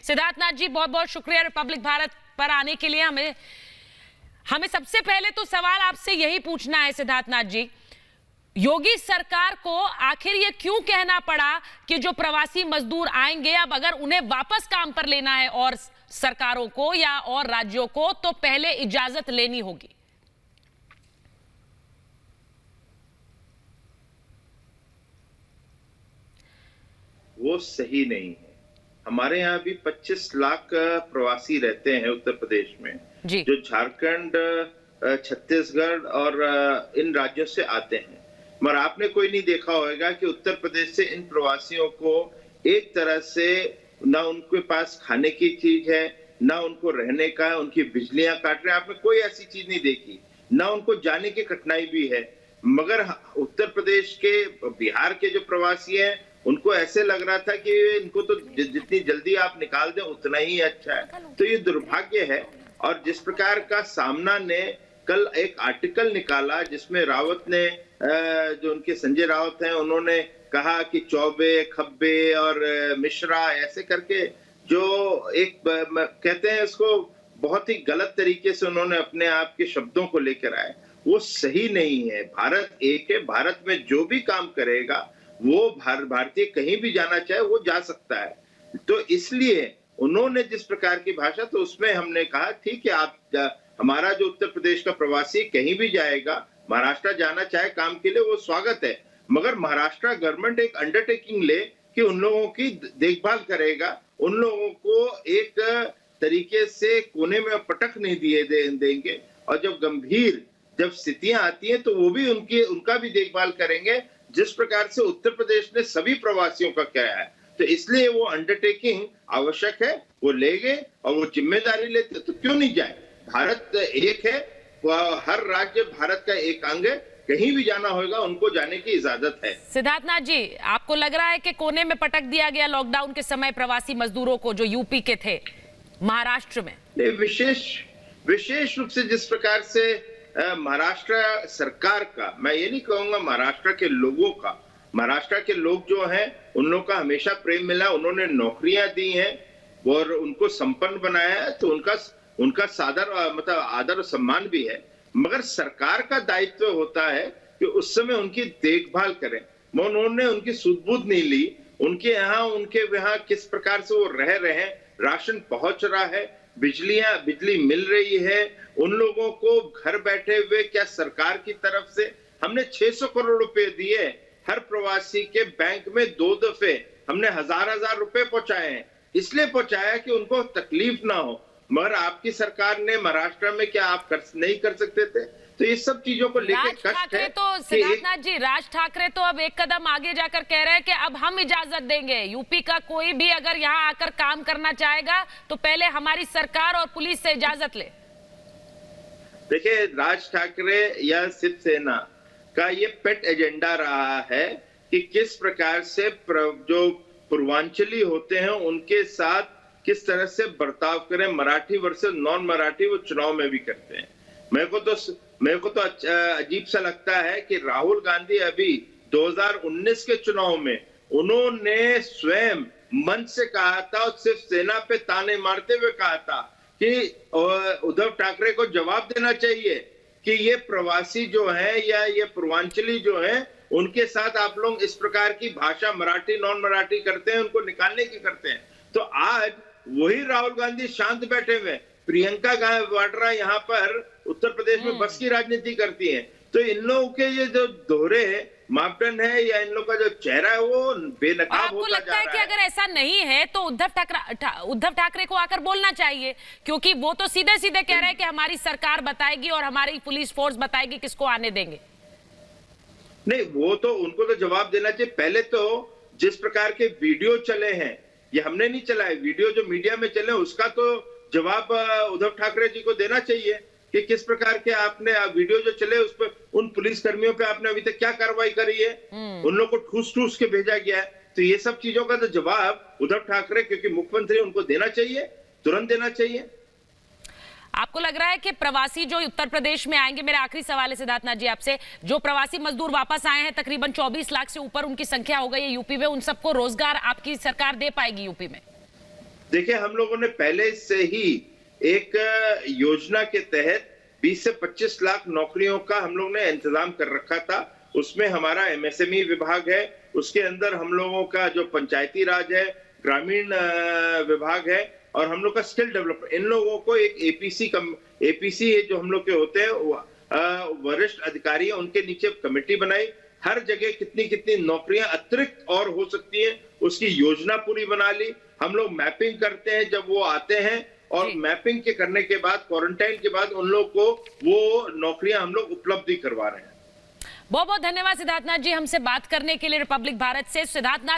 सिद्धार्थ नाथ जी, बहुत बहुत शुक्रिया रिपब्लिक भारत पर आने के लिए। हमें सबसे पहले तो सवाल आपसे यही पूछना है सिद्धार्थ नाथ जी, योगी सरकार को आखिर ये क्यों कहना पड़ा कि जो प्रवासी मजदूर आएंगे, अब अगर उन्हें वापस काम पर लेना है और सरकारों को या और राज्यों को, तो पहले इजाजत लेनी होगी? वो सही नहीं है। हमारे यहाँ भी 25 लाख प्रवासी रहते हैं उत्तर प्रदेश में, जो झारखंड, छत्तीसगढ़ और इन राज्यों से आते हैं। मगर आपने कोई नहीं देखा होगा कि उत्तर प्रदेश से इन प्रवासियों को एक तरह से ना उनके पास खाने की चीज है, ना उनको रहने का है, उनकी बिजलियां काट रहे हैं। आपने कोई ऐसी चीज नहीं देखी, ना उनको जाने की कठिनाई भी है। मगर उत्तर प्रदेश के, बिहार के जो प्रवासी हैं, उनको ऐसे लग रहा था कि इनको तो जितनी जल्दी आप निकाल दें उतना ही अच्छा है। तो ये दुर्भाग्य है। और जिस प्रकार का सामना ने कल एक आर्टिकल निकाला जिसमें रावत ने, जो उनके संजय रावत हैं, उन्होंने कहा कि चौबे, खब्बे और मिश्रा ऐसे करके जो एक कहते हैं, उसको बहुत ही गलत तरीके से उन्होंने अपने आप के शब्दों को लेकर आए। वो सही नहीं है। भारत एक है। भारत में जो भी काम करेगा वो भारतीय कहीं भी जाना चाहे वो जा सकता है। तो इसलिए उन्होंने जिस प्रकार की भाषा, तो उसमें हमने कहा ठीक है, आप हमारा जो उत्तर प्रदेश का प्रवासी कहीं भी जाएगा, महाराष्ट्र जाना चाहे काम के लिए, वो स्वागत है। मगर महाराष्ट्र गवर्नमेंट एक अंडरटेकिंग ले कि उन लोगों की देखभाल करेगा, उन लोगों को एक तरीके से कोने में पटक नहीं देंगे, और जब स्थितियां आती हैं तो वो भी उनका भी देखभाल करेंगे, जिस प्रकार से उत्तर प्रदेश ने सभी प्रवासियों का किया है। तो इसलिए वो अंडरटेकिंग आवश्यक है, वो लेंगे और वो जिम्मेदारी लेते तो क्यों नहीं जाए। भारत एक है, हर राज्य भारत का एक अंग है, कहीं भी जाना होगा उनको जाने की इजाजत है। सिद्धार्थ नाथ जी, आपको लग रहा है कि कोने में पटक दिया गया लॉकडाउन के समय प्रवासी मजदूरों को जो यूपी के थे महाराष्ट्र में? विशेष रूप से जिस प्रकार से महाराष्ट्र सरकार का, मैं ये नहीं कहूंगा महाराष्ट्र के लोगों का, महाराष्ट्र के लोग जो हैं उन लोगों का हमेशा प्रेम मिला, उन्होंने नौकरियां दी हैं और उनको संपन्न बनाया है, तो उनका मतलब आदर और सम्मान भी है। मगर सरकार का दायित्व होता है कि उस समय उनकी देखभाल करें। उन्होंने उनकी सुध-बुध नहीं ली, उनके यहाँ किस प्रकार से वो रह रहे हैं, राशन पहुंच रहा है, बिजली मिल रही है, उन लोगों को घर बैठे हुए, क्या सरकार की तरफ से हमने 600 करोड़ रुपए दिए, हर प्रवासी के बैंक में 2 दफे हमने हजार रुपए पहुंचाए हैं। इसलिए पहुंचाया कि उनको तकलीफ ना हो। मगर आपकी सरकार ने महाराष्ट्र में क्या आप नहीं कर सकते थे? तो ये सब चीजों को लेकर कष्ट है। तो सिद्धार्थ नाथ जी, राज ठाकरे तो अब एक कदम आगे जाकर कह रहे हैं कि अब हम इजाजत देंगे, यूपी का कोई भी अगर यहाँ आकर काम करना चाहेगा तो पहले हमारी सरकार और पुलिस से इजाजत ले। देखिए, राज ठाकरे या शिवसेना का ये पेट एजेंडा रहा है कि किस प्रकार से जो पूर्वांचली होते हैं उनके साथ किस तरह से बर्ताव करें। मराठी वर्सेस नॉन मराठी वो चुनाव में भी करते हैं। मेरे को तो अजीब सा लगता है कि राहुल गांधी अभी 2019 के चुनाव में उन्होंने स्वयं मंच से कहा था और सिर्फ सेना पे ताने मारते हुए कहा था कि उद्धव ठाकरे को जवाब देना चाहिए कि ये प्रवासी जो है या ये पूर्वांचली जो है उनके साथ आप लोग इस प्रकार की भाषा, मराठी नॉन मराठी करते हैं, उनको निकालने की करते हैं। तो आज वही राहुल गांधी शांत बैठे हुए, प्रियंका वाड्रा यहाँ पर उत्तर प्रदेश में बस की राजनीति करती हैं। तो इन लोगों के ये जो दोहरे मापदंड है या इन लोगों का जो चेहरा है वो बेनकाब होता जा रहा है। आपको लगता है कि अगर ऐसा नहीं है तो उद्धव ठाकरे को आकर बोलना चाहिए, क्योंकि वो तो सीधे सीधे कह रहे हैं कि हमारी सरकार बताएगी और हमारी पुलिस फोर्स बताएगी किसको आने देंगे? नहीं, वो तो उनको तो जवाब देना चाहिए। पहले तो जिस प्रकार के वीडियो चले हैं, ये हमने नहीं चलाए, वीडियो जो मीडिया में चले उसका तो जवाब उद्धव ठाकरे जी को देना चाहिए कि किस प्रकार के आपने वीडियो जो चले उस पर, उन पुलिस कर्मियों पे आपने अभी तक क्या कार्रवाई करी है, उन लोगों को ठूस के भेजा गया है। तो ये सब चीजों का तो जवाब उद्धव ठाकरे, क्योंकि मुख्यमंत्री, उनको देना चाहिए, तुरंत देना चाहिए। आपको लग रहा है कि प्रवासी जो उत्तर प्रदेश में आएंगे, मेरा आखिरी सवाल है सिद्धार्थ नाथ जी आपसे, जो प्रवासी मजदूर वापस आए हैं तकरीबन 24 लाख से ऊपर उनकी संख्या हो गई है यूपी में, उन सबको रोजगार आपकी सरकार दे पाएगी यूपी में? देखिए, हम लोगों ने पहले से ही एक योजना के तहत 20 से 25 लाख नौकरियों का हम लोग ने इंतजाम कर रखा था। उसमें हमारा एमएसएमई विभाग है, उसके अंदर हम लोगों का जो पंचायती राज है, ग्रामीण विभाग है, और हम लोग का स्किल डेवलपमेंट, इन लोगों को एक एपीसी जो हम लोग के होते हैं वरिष्ठ अधिकारी है, उनके नीचे कमेटी बनाई। हर जगह कितनी कितनी नौकरियां अतिरिक्त और हो सकती हैं, उसकी योजना पूरी बना ली। हम लोग मैपिंग करते हैं जब वो आते हैं, और मैपिंग के करने के बाद, क्वारंटाइन के बाद उन लोग को वो नौकरियां हम लोग उपलब्धि करवा रहे हैं। बहुत बहुत धन्यवाद सिद्धार्थनाथ जी, हमसे बात करने के लिए रिपब्लिक भारत से। सिद्धार्थनाथ